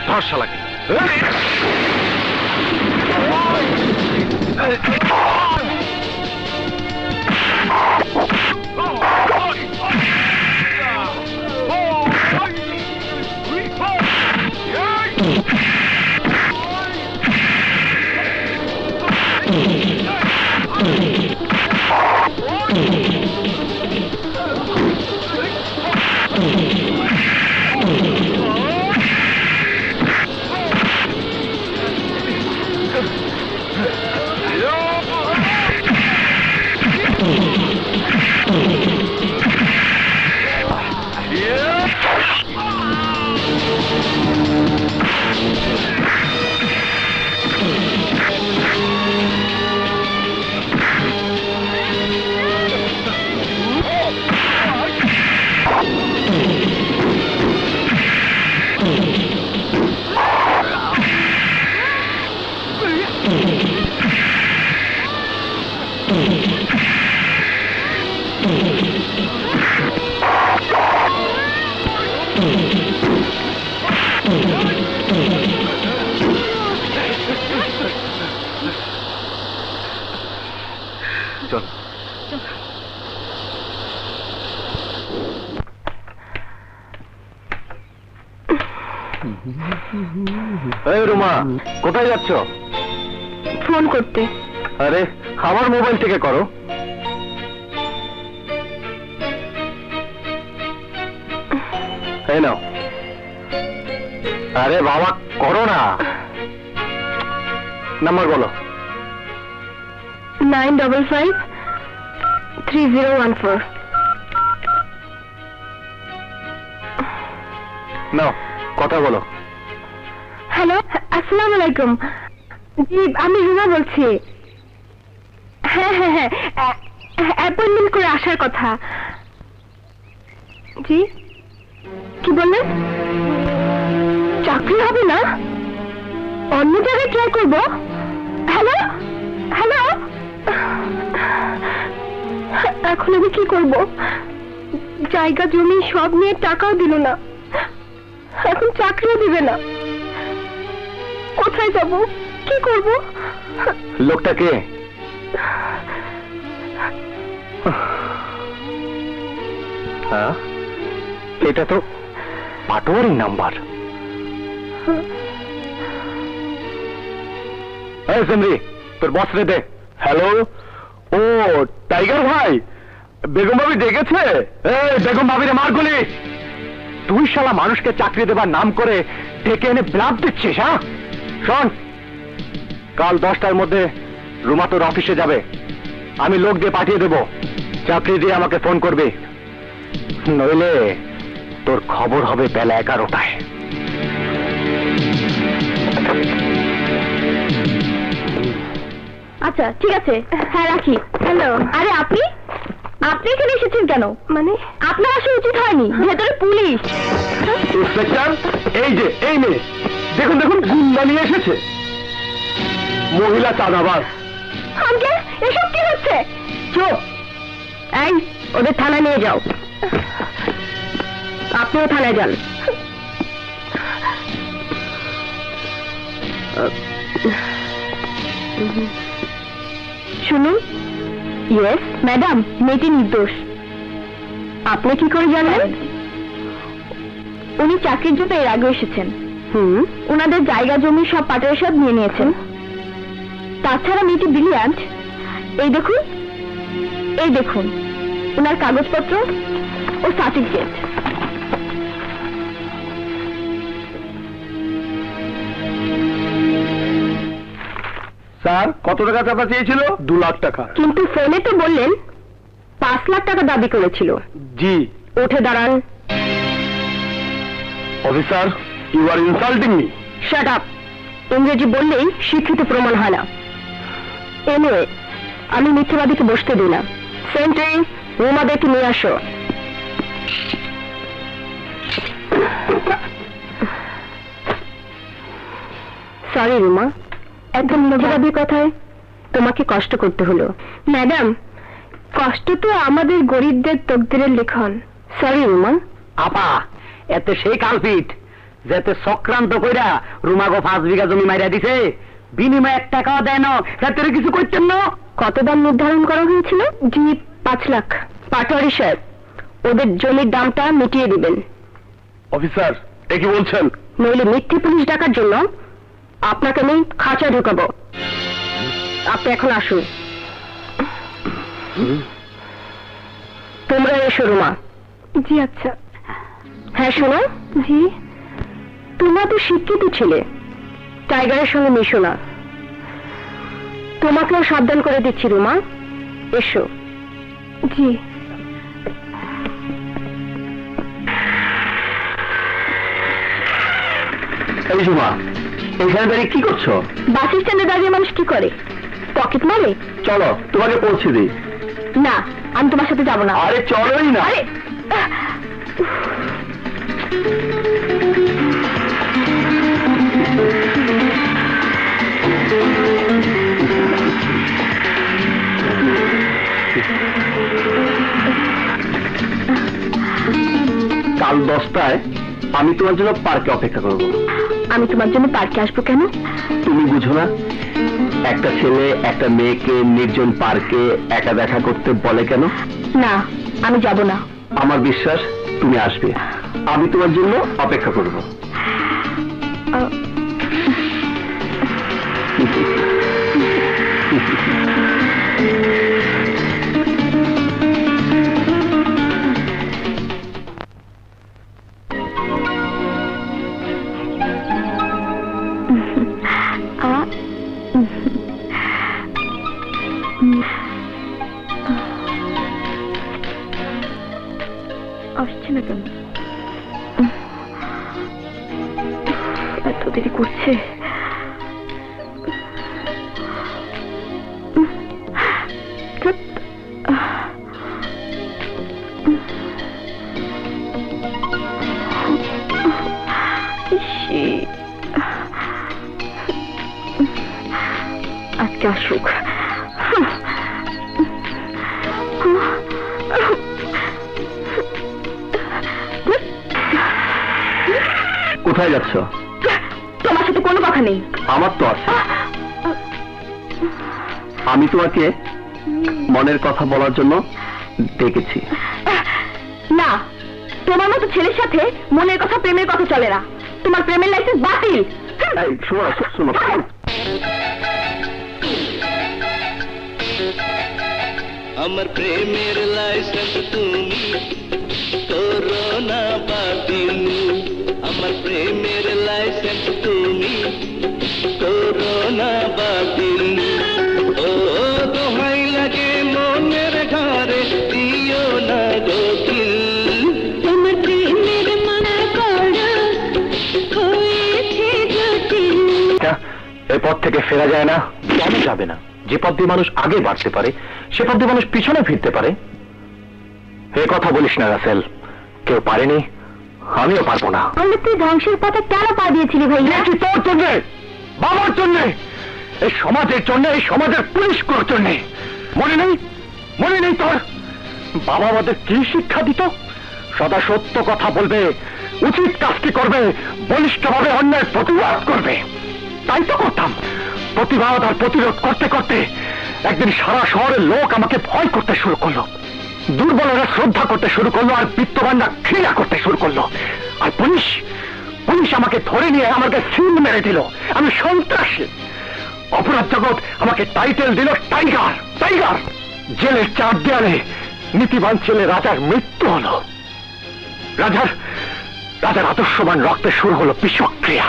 ধর শালাকে। এই রুমা, কোথায় যাচ্ছ? ফোন করতে। আরে আমার মোবাইল থেকে করো। এই নাও। আরে বাবা করো না। নাম্বার বলো। 955-3014। নাও কথা বলো। হ্যালো, আসসালামু আলাইকুম। জি, আমি রুমা বলছি। হ্যাঁ হ্যাঁ হ্যাঁ, অ্যাপয়েন্টমেন্ট করে আসার কথা। জি, কি বললেন? চাকরি হবে না? অন্য জায়গায় ট্রাই করবো। হ্যালো হ্যালো, এখন আমি কি করব? জায়গা জমি সব নিয়ে টাকাও দিল না, এখন চাকরিও দিবে না। কোথায় যাব, কি করব? লোকটা কে? হ্যাঁ, এটা তো পাটোয়ারি নাম্বার। এই সিমরি, তোর বস রে দে। হ্যালো, ও টাইগার ভাই, বেগম ভাবি ডেকেছে। এই বেগম ভাবিরে মার গুলি। তুই শালা মানুষকে চাকরি দেবার নাম করে ডেকে এনে ব্লাব দিচ্ছিস? হ্যাঁ শোন, কাল 10টার মধ্যে রুমা তোর অফিসে যাবে। আমি লোক দিয়ে পাঠিয়ে দেব, চাকরি দিয়ে আমাকে ফোন করবি, নইলে তোর খবর হবে বেলা 11টায়। আচ্ছা ঠিক আছে, হ্যাঁ রাখি। হ্যালো, আরে আপনি আপনি এখানে এসেছেন কেন? মানে আপনার আসা উচিত হয়নি, ভেতরে পুলিশ। ইন্সপেক্টর, এই যে এই মেয়ে, দেখুন দেখুন গুন্ডা নিয়ে এসেছে, মহিলা চাঁদাবাজ। আঙ্কেল, এসব কি হচ্ছে? চুপ! এই, ওদের থানায় নিয়ে যাও। আপনিও থানায় যান। শুনুন। ইয়েস ম্যাডাম, মেয়েটি নির্দোষ। আপনি কি করে জানলেন? উনি চাকরির জন্য এর আগে এসেছেন। ওনাদের জায়গা জমি সব পাটের সব নিয়ে নিয়েছেন। তাছাড়া মেয়েটি ব্রিলিয়ান্ট। এই দেখুন, এই দেখুন ওনার কাগজপত্র ও সার্টিফিকেট। স্যার, কত টাকা চাঁদা চেয়েছিল? 2 লাখ টাকা। কিন্তু ফোনে তো বললেন 5 লাখ টাকা দাবি করেছিল। জি। উঠে দাঁড়ান। Officer, you are insulting me. Shut up! ইংরেজি বললেই শিক্ষিত প্রমাণ হয় না। এনিওয়ে, আমি মিথ্যাবাদীকে বসতে দিই না। সেন্ট্রি, রুমাদেরকে নিয়ে আসো। সরি রুমা, একদম মিথ্যাবাদীর কথায় তোমাকে কষ্ট করতে হলো। ম্যাডাম, কষ্ট তো আমাদের গরিবদের তকদিরের লিখন। সরি রুমা। আপা, এতে সেই কালপিট যেতে চক্রান্ত কইরা রুমাগো 5 বিঘা জমি মাইরা দিছে, বিনিময়ে 1 টাকাও দেয় না, যাতে কিছু করতেন না। কত দাম নির্ধারণ করা হয়েছিল? জি, 5 লাখ। পাটোয়ারি সাহেব, ওদের জমির দামটা মিটিয়ে দিবেন। অফিসার, এ কি বলছেন? নইলে মিথ্যে পুলিশ ডাকার জন্য আপনাকে আমি খাঁচায় ঢুকাবো। আপনি এখন আসুন। তোমরা এসো রুমা। জি আচ্ছা। হ্যাঁ শোনো। জি। তোমরা তো শিক্ষিত ছেলে, টাইগারের সঙ্গে মিশো না। তোমাকেও সাবধান করে দিচ্ছি রুমা, এসো। জি। এই রুমা, এখানে দাঁড়িয়ে কি করছো? বাস স্ট্যান্ডে দাঁড়িয়ে মানুষ কি করে? পকেট মারে? চলো তোমাকে পৌঁছে দিই। না, আমি তোমার সাথে যাবো না। আরে চলোই না। আরে কাল 10টায় আমি তোমার জন্য পার্কে অপেক্ষা করব। আমি তোমার জন্য পার্কে আসবো কেন? তুমি বুঝো না? একটা ছেলে একটা মেয়েকে নির্জন পার্কে একা দেখা করতে বলে কেন? না, আমি যাব না। আমার বিশ্বাস তুমি আসবে, আমি তোমার জন্য অপেক্ষা করব। আসছে না কেন? এত দেরি করছে। আজকে আসুক। কোথায় যাচ্ছ? তোমার সাথে কোনো কথা নেই। আমার তো আছে। আমি তোমাকে মনের কথা বলার জন্য ডেকেছি। না, তোমার মতো ছেলের সাথে মনের কথা প্রেমের কথা চলে না। তোমার প্রেমের লাইসেন্স বাতিল। এই, শোনো শোনো, আমার প্রেমের লাইসেন্স তুমি করোনা বাতিল, আমার প্রেমের লাইসেন্স তুমি করোনা বাতিল। ও দোহাই লাগে মনের ঘরে দিও না গোকিল। তোমার প্রেমের মানা করা হয়েছে জটিল। এই পথ থেকে ফেরা যায় না। কেন যাবে না? যে পথ দিয়ে মানুষ আগে বাড়তে পারে সে পথ দিয়ে মানুষ পিছনে ফিরতে পারে। এ কথা বলিস না রাসেল, কেউ পারেনি, আমিও পারবো না। তাহলে তুই ধ্বংসের পথে কেন পা দিয়েছিলি ভাইয়া? তোর জন্যে, বাবার জন্যে, এই সমাজের জন্য, এই সমাজের পুলিশগুলোর জন্যে। মনে নেই? মনে নেই তোর? বাবা আমাদের কি শিক্ষা দিত? সদা সত্য কথা বলবে, উচিত কাজটি করবে, বলিষ্ঠভাবে অন্যায় প্রতিবাদ করবে। তাই তো করতাম। প্রতিবাদ আর প্রতিরোধ করতে করতে একদিন সারা শহরের লোক আমাকে ভয় করতে শুরু করলো, দুর্বলরা শ্রদ্ধা করতে শুরু করলো, আর বিত্তবানরা ঘৃণা করতে শুরু করলো। আর পুলিশ পুলিশ আমাকে ধরে নিয়ে আমাকে সিল মেরে দিল। আমি সন্ত্রাসী। অপরাধ জগৎ আমাকে টাইটেল দিল টাইগার। টাইগার। জেলের চার দেয়ালে নীতিবান ছেলে রাজার মৃত্যু হলো। রাজার আদর্শবান রক্তে শুরু হলো বিষক্রিয়া।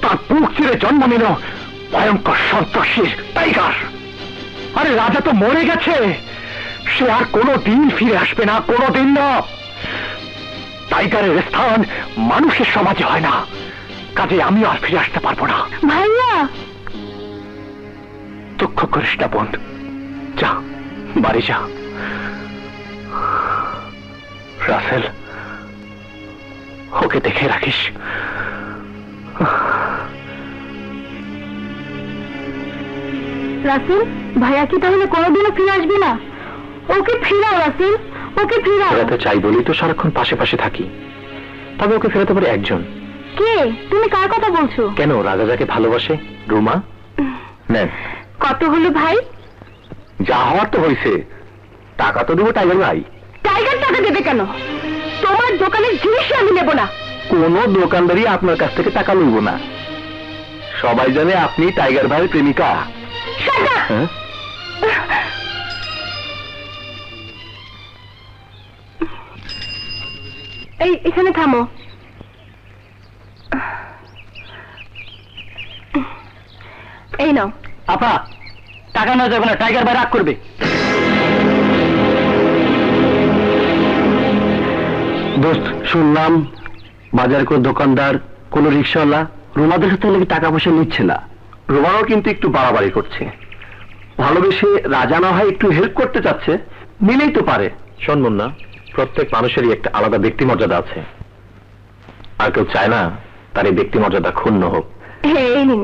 তার বুক চিরে জন্ম নিল ভয়ঙ্কর সন্ত্রাসীর টাইগার। আরে রাজা তো মরে গেছে, সে আর কোনোদিন ফিরে আসবে না, কোনোদিন না। টাইগারের স্থান মানুষের সমাজে হয় না, কাজে আমিও আর ফিরে আসতে পারবো না। ভাইয়া, দুঃখ করিস না বোন, যা বাড়ি যা। রাসেল, ওকে দেখে রাখিস। রাসেল, ভাইয়া কি তাহলে কোনোদিনও ফিরে আসবে না? ওকে ফিরাও রাসেল, ওকে ফিরাও। ফেরাতে চাই বলি তো সারাক্ষণ পাশে পাশে থাকি। তবে ওকে ফেরাতে পারে একজন। কে? তুমি কার কথা বলছো? কেন, রাজা যাকে ভালোবাসে, রুমা। নেন। কত হলো ভাই? যা হওয়ার তো হয়েছে, টাকা তো দেবো টাইগার ভাই। টাইগার টাকা দেবে কেন? তোমার দোকানের জিনিস আমি নেব না। কোন দোকানদারই আপনার কাছ থেকে টাকা লইব না। সবাই জানে আপনি টাইগার ভাইয়ের প্রেমিকা। Shut up! হ্যাঁ? এখানে থামো। এই নাও। আপা, টাকা না যাবে না, টাইগার ভাই রাগ করবে। দোস্ত, শুনলাম বাজার কোন দোকানদার, কোন রিক্সাওয়ালা রুমাদের সাথে নাকি টাকা পয়সা নিচ্ছে না। রুমাও কিন্তু একটু বাড়াবাড়ি করছে। ভালোবেসে রাজা না হয় একটু হেল্প করতে চাচ্ছে, নিলেই তো পারে। শোন মুন্না, প্রত্যেক মানুষেরই একটা আলাদা ব্যক্তি মর্যাদা আছে, আর কেউ চায় না তার এই ব্যক্তি মর্যাদা ক্ষুণ্ণ হোক। এই নিন।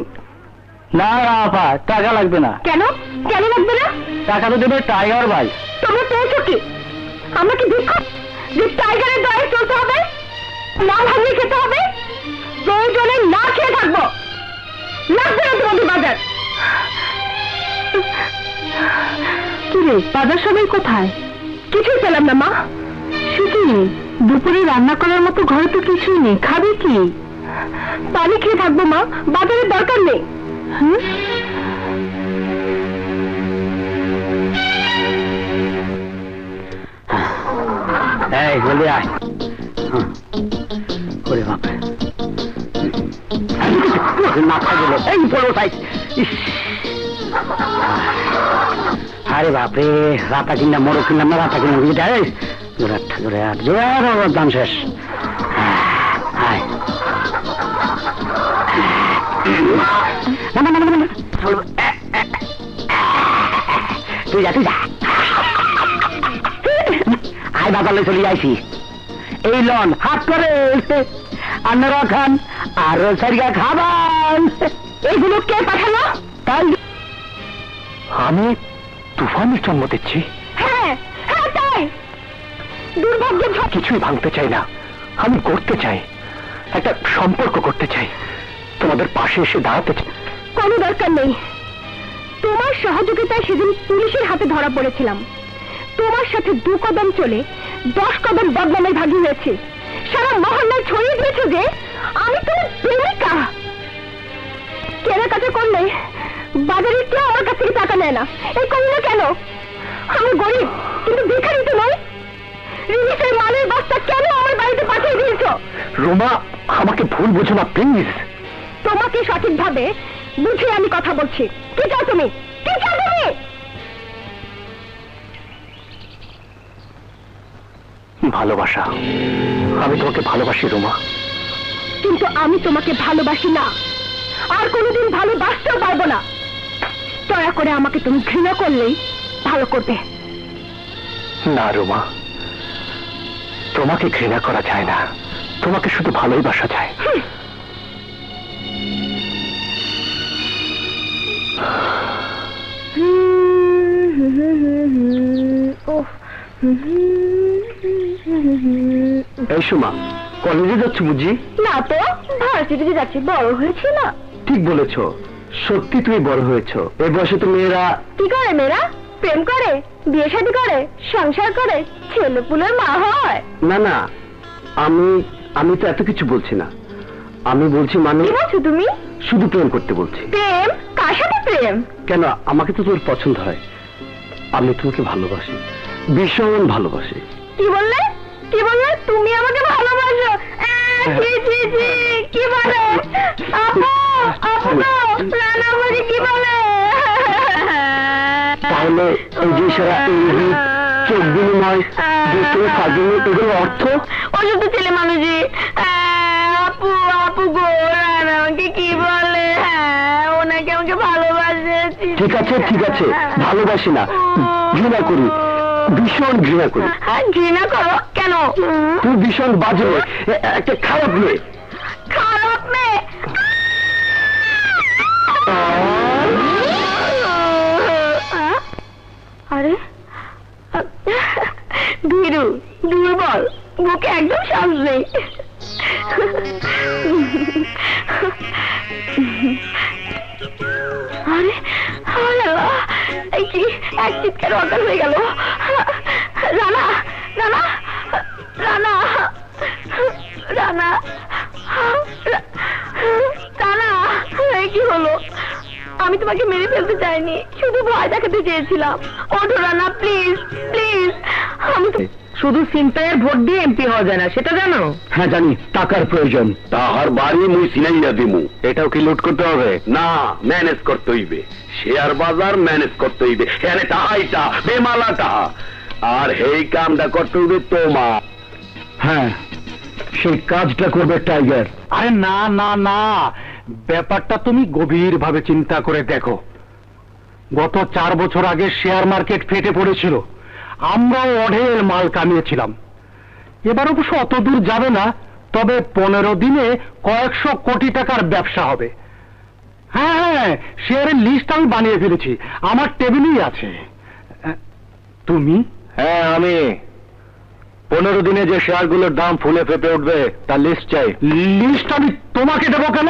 না আপা, টাকা লাগবে না। কেন? কেন লাগবে না? টাকা তো দেবে টাইগার ভাই। তোমরা পেয়েছো কি? আমরা কি ভিক্ষুক যে টাইগারের দয়ে চলতে হবে, না ভাঙিয়ে খেতে হবে? প্রয়োজনে না খেয়ে থাকবো। লাগবে না তোমাদের বাজার। কি রে, বাজার সবাই কোথায়? কিছুই পেলাম না মা। সে কি, দুপুরে রান্না করার মতো ঘরে তো কিছুই নেই, খাবে কি? পানি খেয়ে থাকবো মা, বাজারের দরকার নেই। হ্যাঁ? এই বলি আয়। ওরে বাপরে, মাথা গেল, এই পড়ো সাইড। আরে বাপরে, রাতা কিনলাম, মোড়ো কিনলাম না, রাতা কিনলাম, জোরে আর দাম শেষ। আয় তুই যা, তুই যা। আয় বাজারে চলে যাইছি। এই লন হাত করে আপনারা খান আর সারিয়া খাবার। এগুলো কে পাঠালো? তাই আমি তুফানের জন্ম দিচ্ছি। হ্যাঁ হ্যাঁ তাই। দুর্ভাগ্যের ঝড়। কিছুই ভাঙতে চাই না, আমি করতে চাই, একটা সম্পর্ক করতে চাই, তোমাদের পাশে এসে দাঁড়াতে চাই। কোনো দরকার নেই। তোমার সহযোগিতায় সেদিন পুলিশের হাতে ধরা পড়েছিলাম। তোমার সাথে 2 কদম চলে 10 কদম বদনামের ভাগী হয়েছে। সারা মহল্লায় ছড়িয়ে দিয়েছে যে আমি তোমার প্রেমিকা। কেনাকাটা করলে বাজারে কেউ আমার কাছ থেকে টাকা নেয় না। এই করলে না কেন? আমি গরিব, কিন্তু ভিখারি তো নই। রিলিফের মালের বস্তা কেন আমার বাড়িতে পাঠিয়ে দিয়েছ? রোমা, আমাকে ভুল বোঝো না প্লিজ। তোমাকে সঠিকভাবে বুঝে আমি কথা বলছি। কি চাও তুমি? কি চাও তুমি? ভালোবাসা, আমি তোমাকে ভালোবাসি রোমা। কিন্তু আমি তোমাকে ভালোবাসি না, আর কোনোদিন ভালোবাসতেও পারবো না। দয়া করে আমাকে তুমি ঘৃণা করলেই ভালো করবে। না রোমা, তোমাকে ঘৃণা করা যায় না, তোমাকে শুধু ভালোবাসা যায়। এই সুমা, কলেজে যাচ্ছ বুঝি? না তো, ভার্সিটিতে যাচ্ছি। বড় হয়েছি না? ঠিক বলেছ, সত্যি তুমি বড় হয়েছ। এই বয়সে তো মেয়েরা কি করে? মেয়েরা প্রেম করে, বিয়ে শাদী করে, সংসার করে, ছেলে পুলের মা হয়। না না, আমি তো এত কিছু বলছি না। আমি বলছি মানে কি বলছো তুমি? শুধু প্রেম করতে বলছি। প্রেম? কার সাথে প্রেম? কেন, আমাকে তো তোর পছন্দ হয়। আমি তোমাকে ভালোবাসি, ভীষণ ভালোবাসি। কি বললে? কি বললে? তুমি আমাকে ভালোবাসো? জি জি জি, কি বলে? আপু আপু রানা আমাকে কি বলে? তাহলে এই যে সারা ইঙ্গিত, চোখ বিনিময়, দুষ্টুমি, ফাজলামি, এগুলোর অর্থ? অসুস্থ ছেলে মানুষই। আপু আপু গো, রানা আমাকে কি বলে? ওনাকে আমাকে ভালোবাসে। ঠিক আছে ঠিক আছে, ভালোবাসি না, ঘৃণা করি, ভীষণ ঘৃণা করি। ঘৃণা করো কেন? তুই ভীষণ বাজে মেয়ে, একটা খারাপ মেয়ে। খারাপ মেয়ে? আরে ভীরু, দুর্বল, বুকে একদম সাহস নেই। আরে এই কি, এক চিৎকার অজ্ঞান হয়ে গেল। রানা রানা রানা রানা রানা, কি হলো? আমি তোমাকে মেরে ফেলতে চাইনি, শুধু ভয় দেখাতে চেয়েছিলাম। ওঠো রানা, প্লিজ প্লিজ। আমি তো শুধু সিম্পাইয়ের ভোট দিয়ে এমপি হওয়া যায় না, সেটা জানো? হ্যাঁ জানি, টাকার প্রয়োজন। তাহার বাড়ি মুই সিনাইয়া দিমু। এটাও কি লুট করতে হবে? না, ম্যানেজ করতে হইবে। শেয়ার বাজার ম্যানেজ করতে হইবে। এখানে টাহাইটা বেমালা টাহা, আর এই কামটা করতে হইবে তোমার। হ্যাঁ, সেই কাজটা করবে টাইগার। আরে না না না, ব্যাপারটা তুমি গভীর ভাবে চিন্তা করে দেখো। গত 4 বছর আগে শেয়ার মার্কেট ফেটে পড়েছিল, আমরাও অঢেল মাল কামিয়েছিলাম। এবার অবশ্য অত দূর যাবে না, তবে 15 দিনে কয়েকশো কোটি টাকার ব্যবসা হবে। হ্যাঁ হ্যাঁ, শেয়ারের লিস্ট আমি বানিয়ে ফেলেছি, আমার টেবিলেই আছে। তুমি? হ্যাঁ আমি। 15 দিনে যে শেয়ারগুলোর দাম ফুলে ফেপে উঠবে তার লিস্ট চাই। লিস্ট আমি তোমাকে দেবো কেন?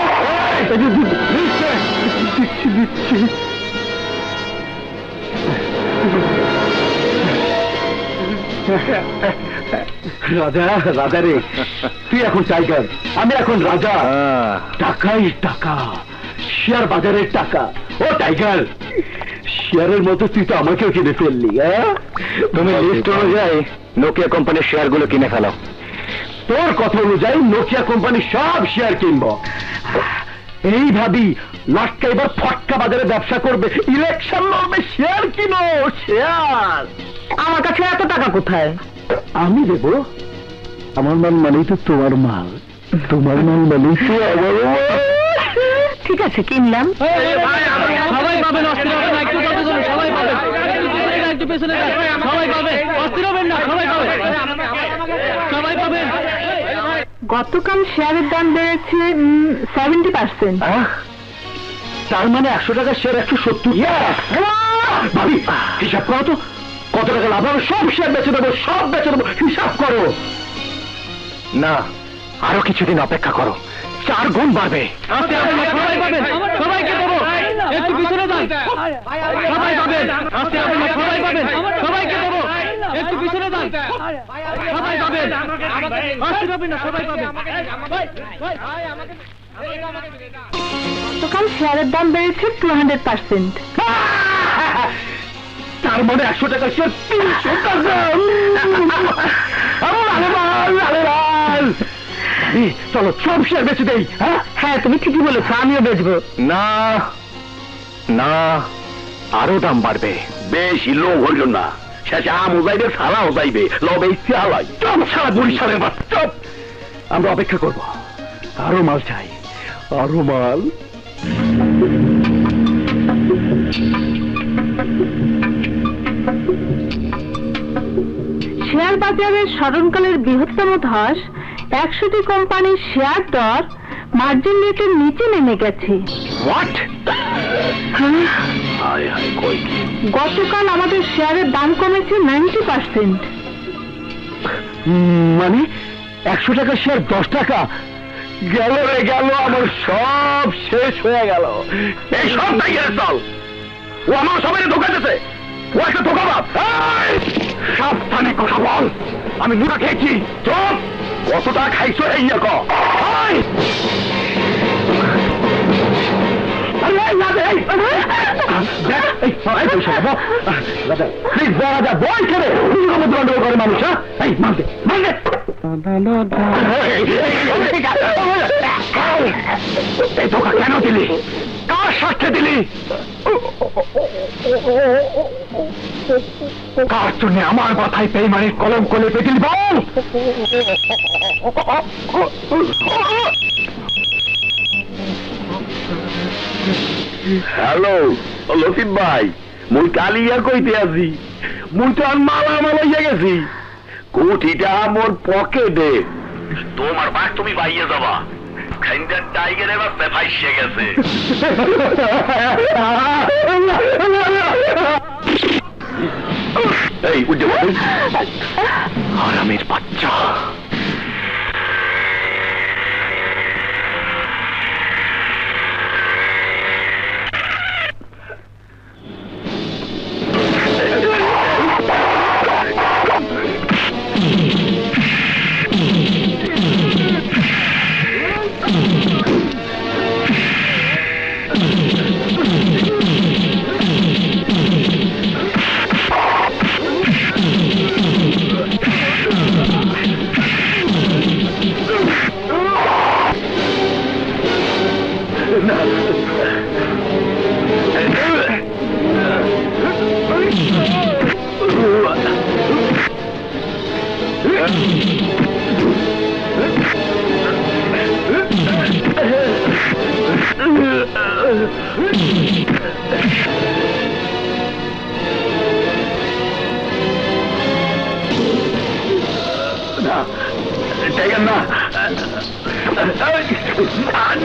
দিচ্ছি। রাজা, রাজা রে, তুই এখন টাইগার, আমি এখন রাজা। টাকাই টাকা, শেয়ার বাজারের টাকা। ও টাইগার, শেয়ারের মতো তুই তো আমাকেও কিনে ফেললি। তুমি লিস্ট অনুযায়ী নোকিয়া কোম্পানির শেয়ারগুলো কিনে ফেলো। তোর কথা অনুযায়ী নোকিয়া কোম্পানির সব শেয়ার কিনবো। এই ভাবি লাটকা এবার ফটকা বাজারে ব্যবসা করবে, ইলেকশন লড়বে, শেয়ার কিনো, শেয়ার। আমার কাছে এত টাকা কোথায়? আমি দেব। আমার মাল মানেই তো তোমার মাল, তোমার মাল মানেই তো আমার মাল। ঠিক আছে, কিনলাম। সবাই পাবেন, অস্থির হবেন না, একটু কথা বলুন, সবাই পাবেন, একটু পেছনে যান, সবাই পাবেন, অস্থির হবেন না, সবাই পাবেন, সবাই পাবেন। গতকাল শেয়ারের দাম বেড়েছে 70%। তার মানে 100 টাকা শেয়ার 170। ভাবি হিসাব করো তো, কত টাকা লাভ হবে? সব শেয়ার বেচে দেবো, সব বেচে দেবো, হিসাব করো। না, আরো কিছুদিন অপেক্ষা করো, 4 গুণ বাড়বে। সবাই পাবেন, সবাইকে দেবো, একটু পিছনে যান, সবাই পাবেন, সবাই পাবেন, সবাইকে দেবো, একটু পিছনে যান, সবাই পাবেন, অস্থির হবেন না, সবাই পাবেন। গতকাল শেয়ারের দাম বেড়েছে 200%। তার মানে 100 টাকা শেয়ার 300 টাকা। চলো সব শেয়ার বেচে দেই। হ্যাঁ, তুমি ঠিকই বলেছো, আমিও বেচবো। না না, আরো দাম বাড়বে। বেশি লোভ হইল না, শেষে আম যাইবে, সালাও যাইবে, লবে চালাই। চপ সারা বরিশালের মাছ, চপ। আমরা অপেক্ষা করব, আরো মাল চাই, আরো মাল। শেয়ার বাজারের স্মরণকালের বৃহত্তম ধস, 100টি কোম্পানির শেয়ার দর মার্জিন রেটের নিচে নেমে গেছে। হোয়াট? গতকাল আমাদের শেয়ারের দাম কমেছে 90%। মানে 100 টাকা শেয়ার 10 টাকা গেল রে গেল, আমার সব শেষ হয়ে গেল। এই সব টাইগারের দল, ও আমার সবাই ধোকা দিতেছে, ও একটা ধোকাবাজ। সাবধানে কথা বল, আমি মুখা খেয়েছি। চুপ, কতটা খাইছো এই না ক। মানুষ মানতে মানতে এই ধোকা কেন দিলি? কার স্বার্থে দিলি? কার জন্য আমার মাথায় বেইমানির কলঙ্ক লেপে দিলি বল? হ্যালো লতিফ ভাই, মুই কালিয়া কইতে আছি, মুই তো আর মালা মালাইয়া গেছি, কোটিটা মোর পকেটে। তোমার বাঘ তুমি বাইয়ে যাবা, খাইন্দার টাইগার এবার ফাইসে গেছে। এই উঠে বল, হারামের বাচ্চা। টাইগার না,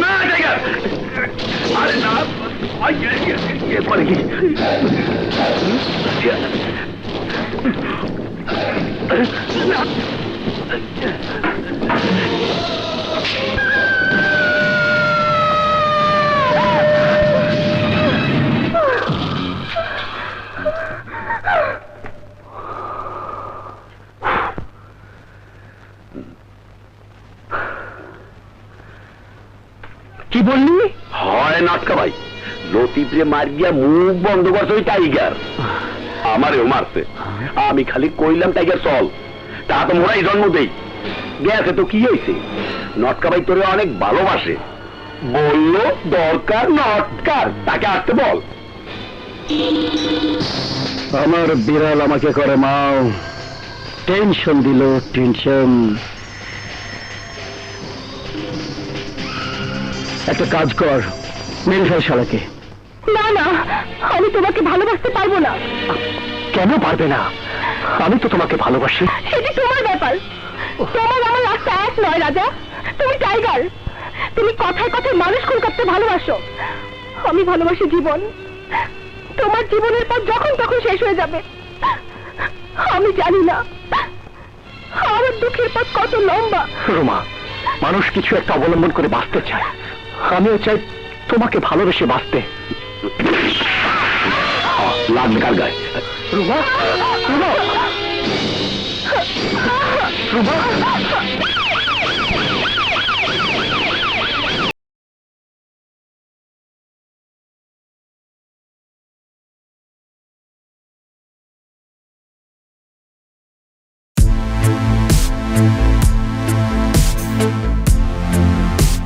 না টাইগার, আরে না, এরপরে কি? বললি? হয় নাটকা ভাই, লতিফরে মার গিয়া মুখ বন্ধ করছে ওই টাইগার। আমারেও মারছে, আমি খালি কইলাম টাইগার চল, তা তো মোরাই জন্ম দেই। গেছে তো কি হয়েছে, নটকা ভাই তোরে অনেক ভালোবাসে, বললো দরকার নটকার, তাকে আসতে বল। আমার বিড়াল আমাকে করে মাও, টেনশন দিল, টেনশন। একটা কাজ কর, মেরে ফেল শালাকে। না না, আমি তোমাকে ভালোবাসতে পারবো না। কেন পারবে না? আমি তো তোমাকে ভালোবাসি। সেটা তোমার ব্যাপার, তোমার আমার রাস্তা এক নয় রাজা। তুমি টাইগার, তুমি কথায় কথায় মানুষ খুন করতে ভালোবাসো। আমি ভালোবাসি জীবন, তোমার জীবনের পর যখন তখন শেষ হয়ে যাবে। আমি জানি না আমার দুঃখের পথ কত লম্বা। রোমা, মানুষ কিছু একটা অবলম্বন করে বাঁচতে চায়, আমিও চাই তোমাকে ভালোবেসে বাঁচতে। লাগবে কার গায়ে? রোমা, রোমা, রোমা,